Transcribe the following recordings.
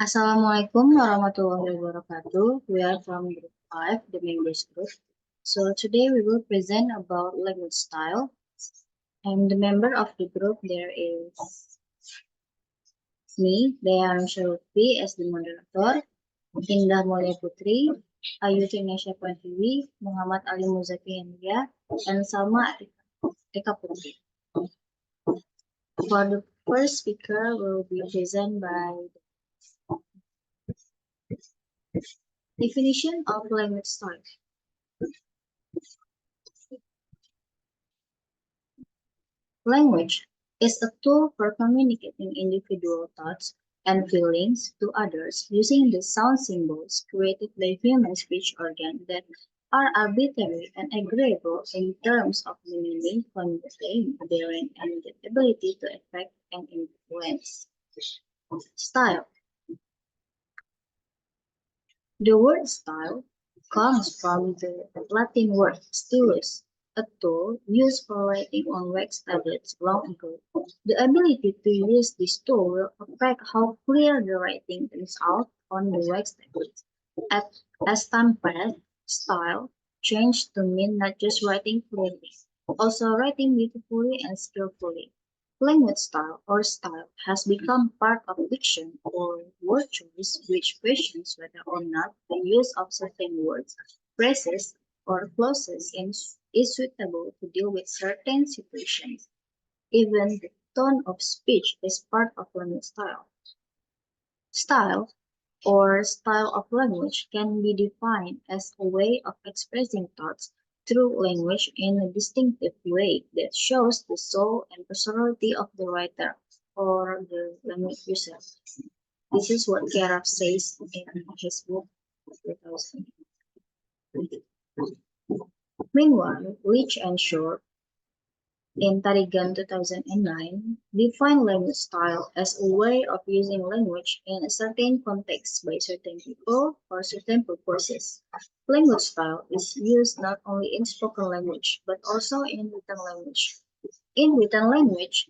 Assalamualaikum warahmatullahi wabarakatuh. We are from group 5, the Manggo group. So today we will present about language style. And the member of the group there is me, Lutfi as the moderator, Indah Mulya Putri, Trinesha Pratiwi, Muhammad Alimuzacky Hendria, and Salma Atikah Putri. For the first speaker will be presented by definition of language style. Language is a tool for communicating individual thoughts and feelings to others using the sound symbols created by human speech organs that are arbitrary and agreeable in terms of the meaning, conveying bearing, and the ability to affect and influence. Style. The word style comes from the Latin word stylus, a tool used for writing on wax tablets long ago. The ability to use this tool will affect how clear the writing turns out on the wax tablets. As time passed, style changed to mean not just writing clearly, also writing beautifully and skillfully. Language style or style has become part of diction or word choice, which questions whether or not the use of certain words, phrases, or clauses is suitable to deal with certain situations. Even the tone of speech is part of language style. Style or style of language can be defined as a way of expressing thoughts through language in a distinctive way that shows the soul and personality of the writer or the language user. This is what Garab says in his book 2000. Meanwhile, Leach and Short in Tarigan 2009 defined language style as a way of using language in a certain context by certain people for certain purposes. Language style is used not only in spoken language but also in written language. In written language,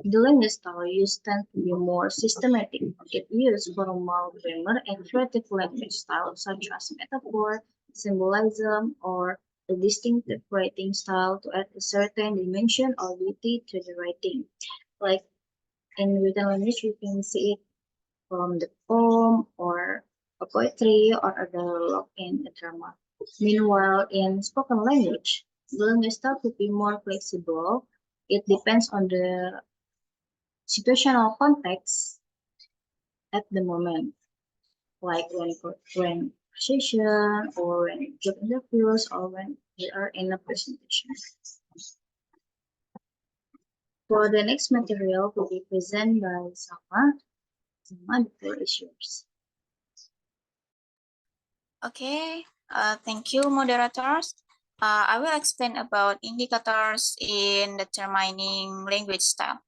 the language style used tends to be more systematic. It uses formal grammar and creative language styles such as metaphor, symbolism, or a distinctive writing style to add a certain dimension or beauty to the writing. Like in written language, you can see it from the poem or a poetry or a dialogue in a drama. Meanwhile, in spoken language, the language style could be more flexible. It depends on the situational context at the moment, like when conversation or when job interviews or when we are in a presentation. For the next material will be presented by Salma. Salma, the floor is yours. Okay, thank you, moderators. I will explain about indicators in determining language style.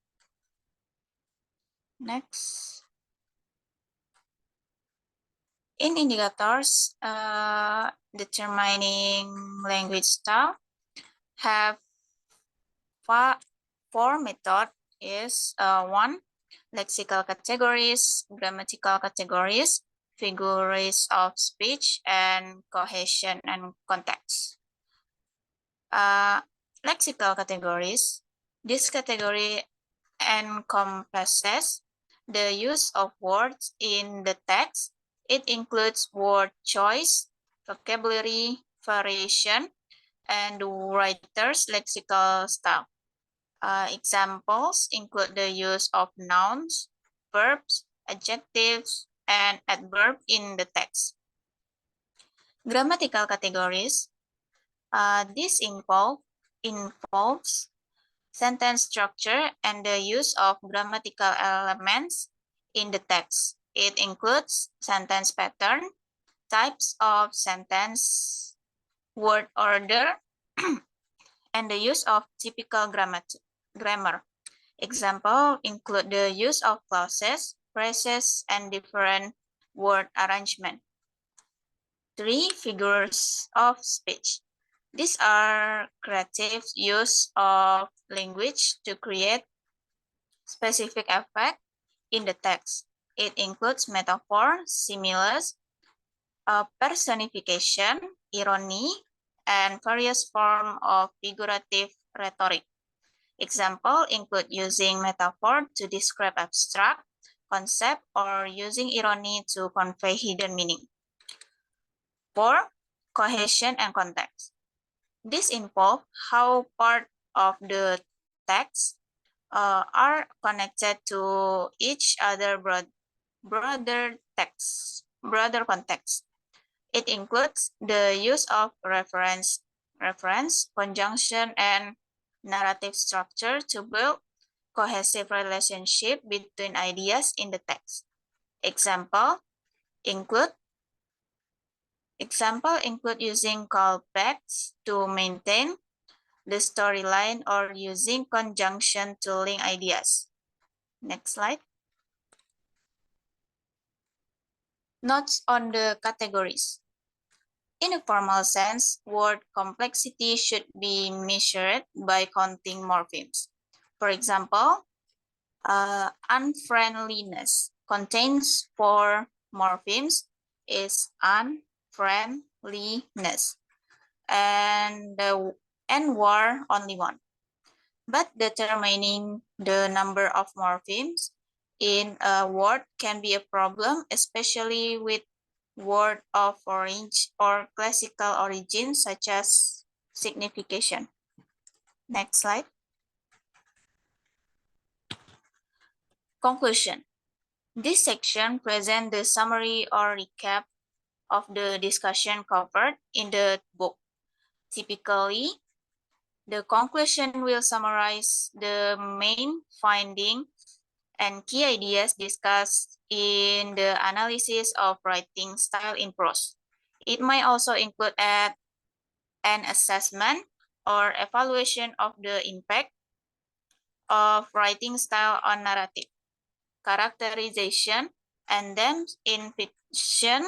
Next. In indicators, determining language style have four methods is one, lexical categories, grammatical categories, figures of speech, and cohesion and context. Lexical categories. This category encompasses the use of words in the text. It includes word choice, vocabulary, variation, and the writer's lexical style. Examples include the use of nouns, verbs, adjectives, and adverbs in the text. Grammatical categories. This involves sentence structure and the use of grammatical elements in the text. It includes sentence pattern, types of sentence, word order, and the use of typical grammar. Example include the use of clauses, phrases, and different word arrangement. 3. Figures of speech. These are creative use of language to create specific effect in the text. It includes metaphor, similes, personification, irony, and various forms of figurative rhetoric. Example include using metaphor to describe abstract concept or using irony to convey hidden meaning. 4. Cohesion and context. This involves how part of the text are connected to each other broader context. It includes the use of reference, conjunction, and narrative structure to build cohesive relationship between ideas in the text. Example include using callbacks to maintain the storyline or using conjunction to link ideas. Next slide. Notes on the categories. In a formal sense, word complexity should be measured by counting morphemes. For example, unfriendliness contains 4 morphemes is unfriendliness, and war only 1. But determining the number of morphemes in a word can be a problem, especially with word of origin or classical origin, such as signification. Next slide. Conclusion. This section presents the summary or recap of the discussion covered in the book. Typically, the conclusion will summarize the main finding and key ideas discussed in the analysis of writing style in prose. It might also include an assessment or evaluation of the impact of writing style on narrative, characterization, and depth in fiction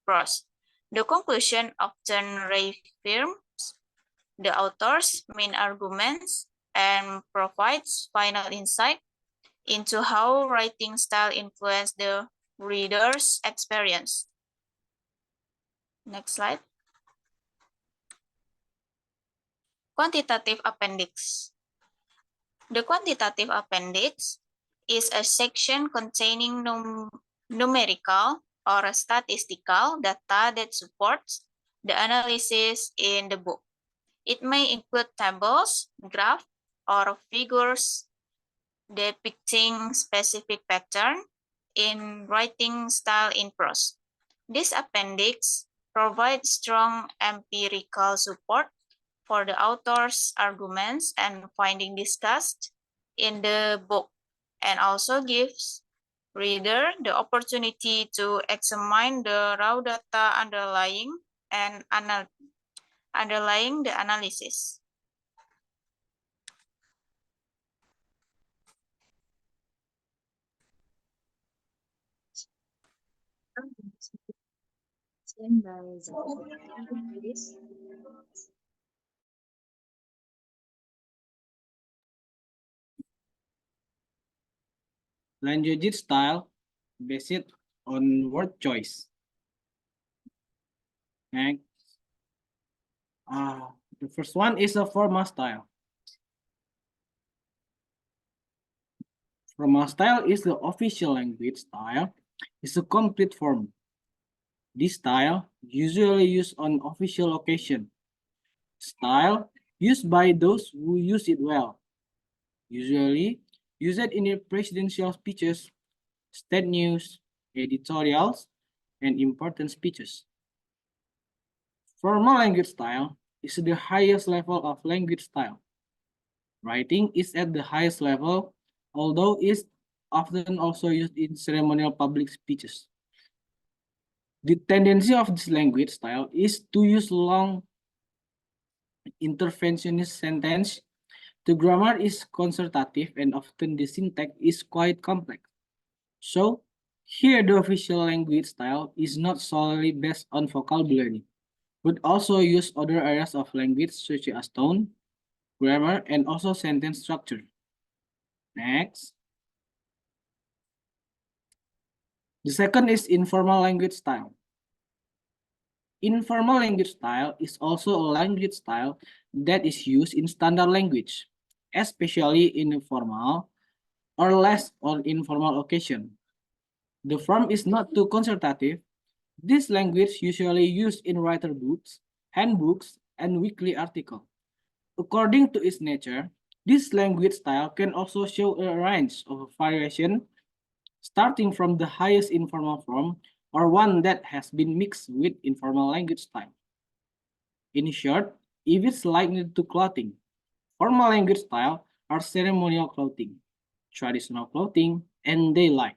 prose. The conclusion often reaffirms the author's main arguments and provides final insight into how writing style influences the reader's experience. Next slide. Quantitative appendix. The quantitative appendix is a section containing numerical or statistical data that supports the analysis in the book. It may include tables, graphs, or figures depicting specific pattern in writing style in prose. This appendix provides strong empirical support for the author's arguments and findings discussed in the book, and also gives reader the opportunity to examine the raw data underlying the analysis. Language style based on word choice. Next. The first one is a formal style. Formal style is the official language style. It's a complete form. This style usually used on official occasion. Style used by those who use it well. Usually used in the presidential speeches, state news, editorials, and important speeches. Formal language style is the highest level of language style. Writing is at the highest level, although it's often also used in ceremonial public speeches. The tendency of this language style is to use long interventionist sentence. The grammar is conservative and often the syntax is quite complex. So, here the official language style is not solely based on vocabulary, but also use other areas of language such as tone, grammar, and also sentence structure. Next. The second is informal language style. Informal language style is also a language style that is used in standard language, especially in a formal or less or informal occasion. The form is not too consultative. This language usually used in writer books, handbooks, and weekly articles. According to its nature, this language style can also show a range of variation, starting from the highest informal form or one that has been mixed with informal language style. In short, if it's likened to clothing, formal language style are ceremonial clothing, traditional clothing, and daylight,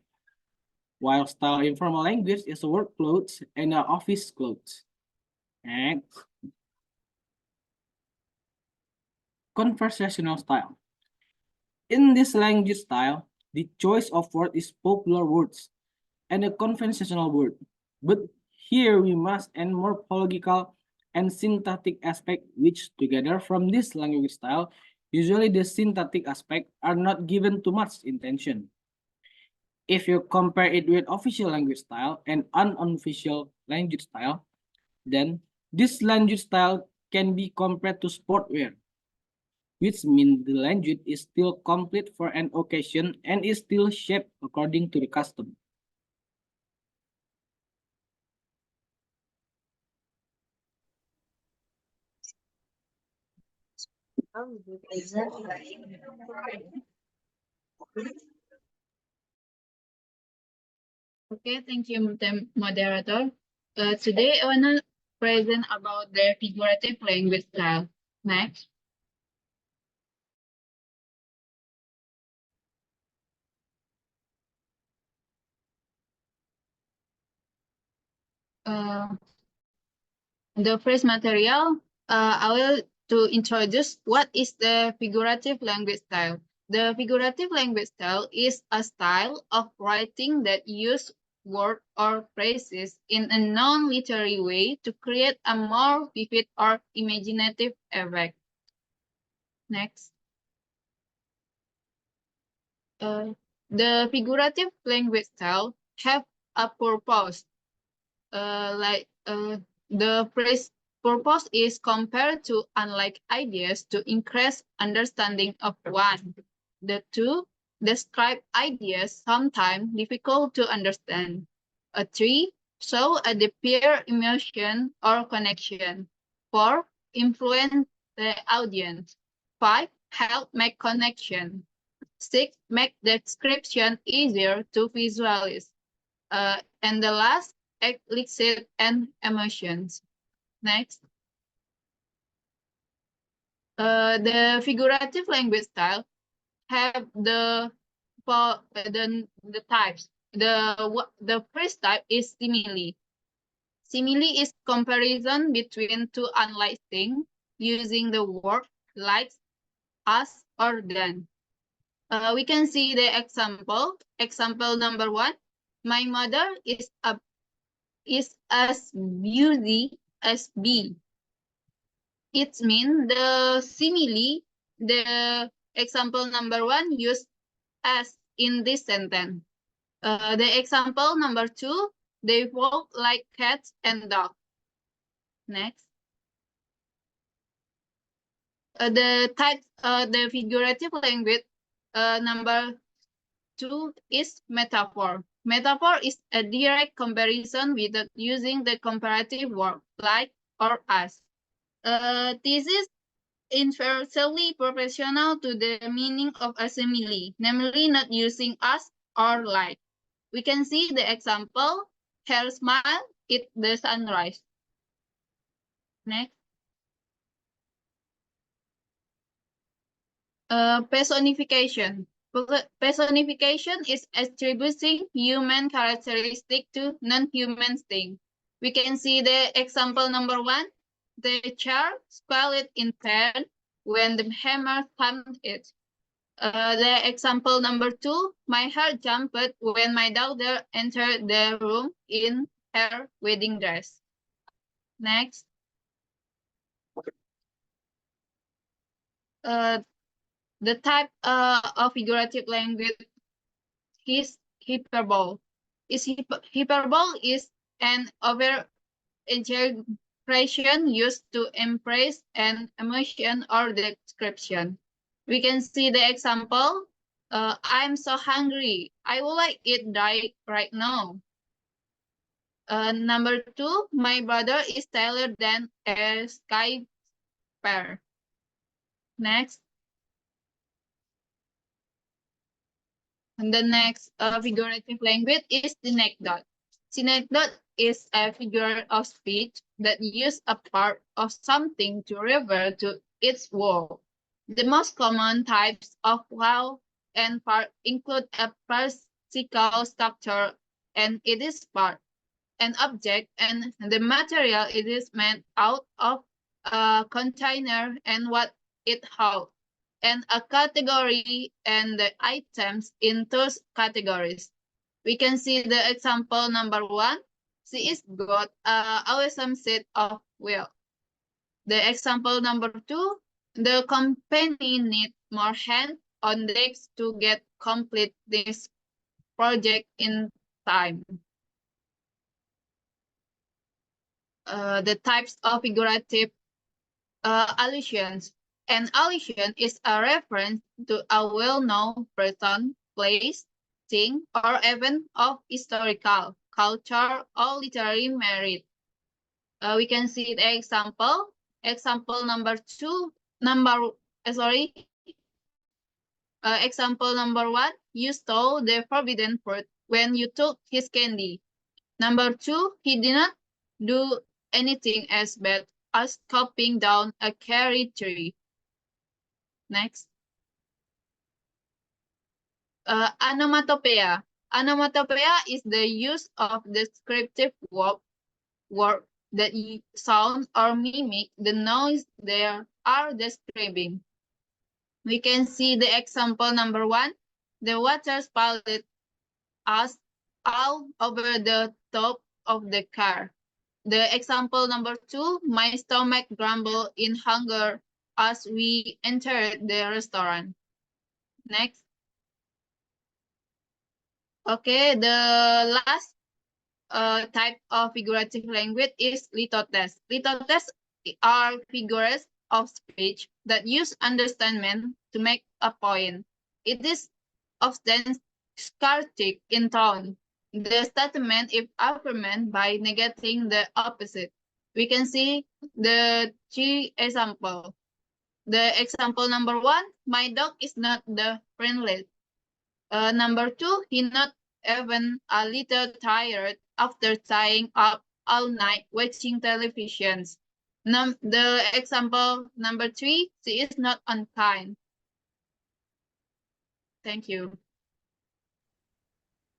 while style informal language is work clothes and office clothes. Next, conversational style. In this language style, the choice of word is popular words and a conventional word. But here we must add morphological and syntactic aspect which together from this language style, usually the syntactic aspect are not given too much attention. If you compare it with official language style and unofficial language style, then this language style can be compared to sportwear, which means the language is still complete for an occasion and is still shaped according to the custom. Oh, good, exactly. Okay, thank you, moderator. Today I wanna present about the figurative language style. Next. Uh, the first material, I will to introduce what is the figurative language style. The figurative language style is a style of writing that use words or phrases in a non-literary way to create a more vivid or imaginative effect. Next. The figurative language style have a purpose. The phrase purpose is compared to unlike ideas to increase understanding of one. The two describe ideas sometimes difficult to understand. A three show a deeper emotion or connection. Four influence the audience. Five help make connection. Six make description easier to visualize. And the last elicit and emotions. Next. The figurative language style have the types. The first type is simile. Simile is comparison between two unlike things using the word like, as, or than. We can see the example. Example number 1. My mother is as beauty as bee. It means the simile, the example number 1 use as in this sentence. The example number 2, they walk like cats and dogs. Next. The figurative language number 2 is metaphor. Metaphor is a direct comparison without using the comparative word like or as. This is inversely proportional to the meaning of a simile, namely not using as or like. We can see the example, her smile is the sunrise. Next. Personification. Personification is attributing human characteristic to non-human things. We can see the example number 1. The chair squealed in pain when the hammer thumped it. The example number 2. My heart jumped when my daughter entered the room in her wedding dress. Next. The type of figurative language is hyperbole. Hyperbole is an over exaggeration used to impress an emotion or description. We can see the example. I'm so hungry. I would like it right now. Number two, my brother is taller than a sky pear. Next. And the next figurative language is synecdoche. Synecdoche is a figure of speech that uses a part of something to refer to its whole. The most common types of vowel and part include a particle structure and it is part, an object, and the material it is made out of, a container and what it holds, and a category and the items in those categories. We can see the example number one. She is got a awesome set of wheels. The example number two, the company need more hands on decks to get complete this project in time. The types of figurative allusions. An allusion is a reference to a well-known person, place, thing, or event of historical, culture, or literary merit. We can see the example. Example number two. Example number one. You stole the forbidden fruit when you took his candy. Number two. He did not do anything as bad as chopping down a cherry tree. Next. Onomatopoeia. Onomatopoeia is the use of descriptive word that sound or mimic the noise they are describing. We can see the example number one. The water spouted us all over the top of the car. The example number two, my stomach grumbled in hunger as we entered the restaurant. Next. Okay, the last type of figurative language is litotes. Litotes are figures of speech that use understatement to make a point. It is often sarcastic in tone. The statement is affirmed by negating the opposite. We can see the three examples. The example number one, my dog is not the friendliest. Number two, he not even a little tired after staying up all night watching televisions. The example number three, she is not unkind. Thank you.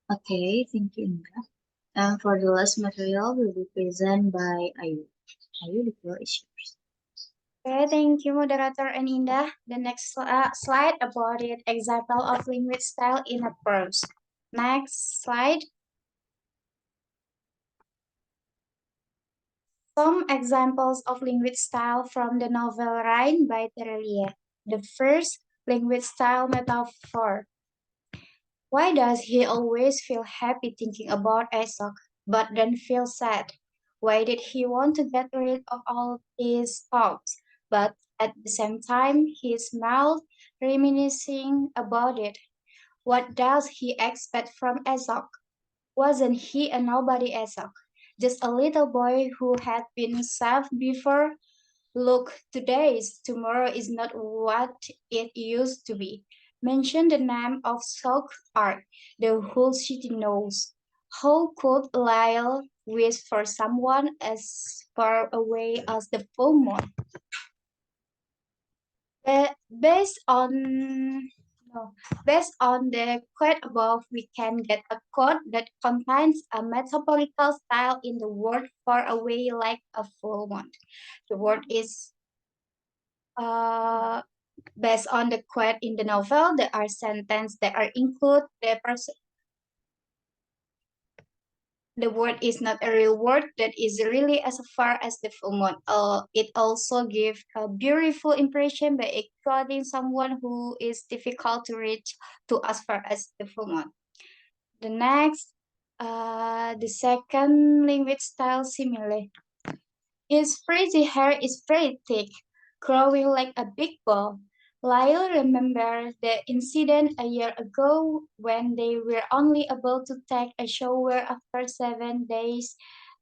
Okay, thank you, Indah. And for the last material will be presented by Ayu. Ayu, the floor is yours. Okay, thank you, moderator and Indah. The next slide about it example of language style in a prose. Next slide. Some examples of language style from the novel Rhine by Terelie. The first, language style metaphor. Why does he always feel happy thinking about Aesop, but then feel sad? Why did he want to get rid of all his thoughts, but at the same time he smiled, reminiscing about it? What does he expect from Aesop? Wasn't he a nobody Aesop? Just a little boy who had been saved before? Look, tomorrow is not what it used to be. Mention the name of Sok Art, the whole city knows. How could Lyle wish for someone as far away as the full moon? Based on no, based on the quote above, we can get a quote that contains a metaphorical style in the word far away like a full moon. The word is based on the quote in the novel. There are sentences that are include the word is not a real word that is really as far as the full moon. It also gives a beautiful impression by quoting someone who is difficult to reach to as far as the full moon. The next, The second language style simile. His frizzy hair is very thick, growing like a big ball. Lyle remembers the incident a year ago when they were only able to take a shower after 7 days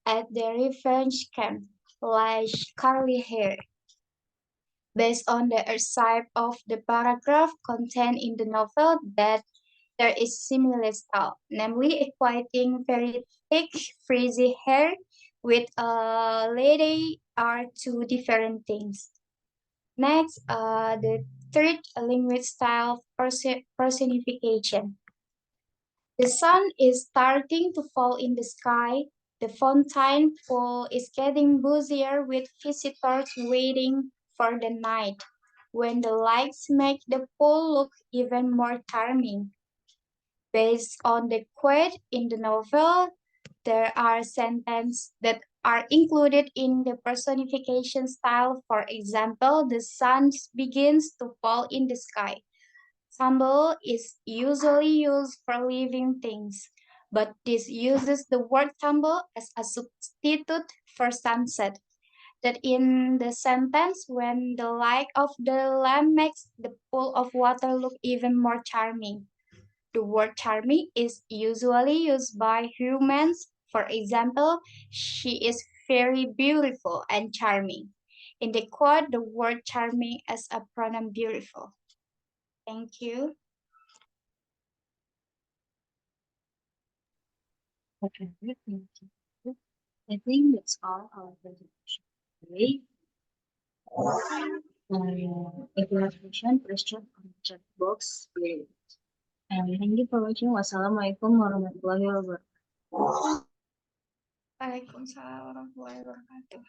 at the revenge camp. Lyle's curly hair. Based on the excerpt of the paragraph contained in the novel that there is similar style, namely equating very thick, frizzy hair with a lady are two different things. Next, the third language style personification. The sun is starting to fall in the sky. The fountain pool is getting busier with visitors waiting for the night, when the lights make the pool look even more charming. Based on the quote in the novel, there are sentences that are included in the personification style. For example, the sun begins to fall in the sky. Tumble is usually used for living things, but this uses the word tumble as a substitute for sunset. That in the sentence, when the light of the lamp makes the pool of water look even more charming. The word charming is usually used by humans. For example, she is very beautiful and charming. In the quote, the word charming as a pronoun beautiful. Thank you. Okay, thank you. I think that's all our presentation today. If you have question, please check on the chat box below. And thank you for watching. Wassalamualaikum warahmatullahi wabarakatuh. Waalaikumsalam warahmatullahi wabarakatuh.